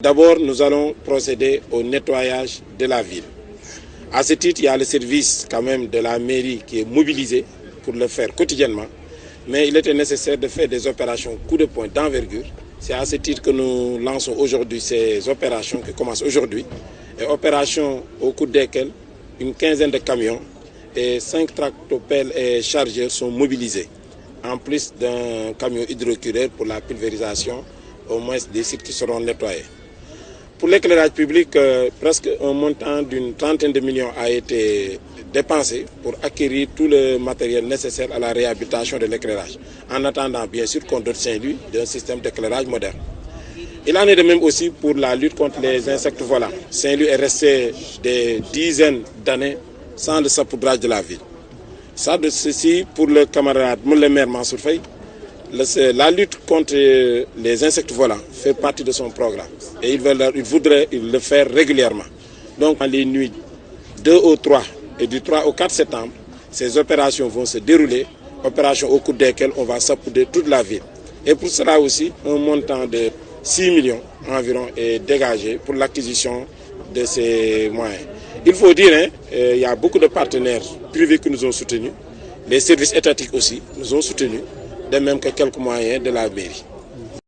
D'abord, nous allons procéder au nettoyage de la ville. À ce titre, il y a le service quand même de la mairie qui est mobilisé pour le faire quotidiennement. Mais il était nécessaire de faire des opérations coup de poing d'envergure. C'est à ce titre que nous lançons aujourd'hui ces opérations qui commencent aujourd'hui. Et opérations au cours desquelles une quinzaine de camions et 5 tractopelles et chargeurs sont mobilisés. En plus d'un camion hydrocureur pour la pulvérisation, au moins des sites qui seront nettoyés. Pour l'éclairage public, presque un montant d'une trentaine de millions a été dépensé pour acquérir tout le matériel nécessaire à la réhabilitation de l'éclairage, en attendant bien sûr qu'on dote Saint-Louis d'un système d'éclairage moderne. Il en est de même aussi pour la lutte contre les insectes volants. Saint-Louis est resté des dizaines d'années sans le sapoudrage de la ville. Ça, de ceci, pour le camarade le maire Mansour Faye, la lutte contre les insectes volants fait partie de son programme. Et il voudrait le faire régulièrement. Donc, dans les nuits 2 au 3 et du 3 au 4 septembre, ces opérations vont se dérouler, opérations au cours desquelles on va sapoudrer toute la ville. Et pour cela aussi, un montant de 6 millions environ est dégagé pour l'acquisition de ces moyens. Il faut dire, il y a beaucoup de partenaires privés qui nous ont soutenus. Les services étatiques aussi nous ont soutenus, de même que quelques moyens de la mairie.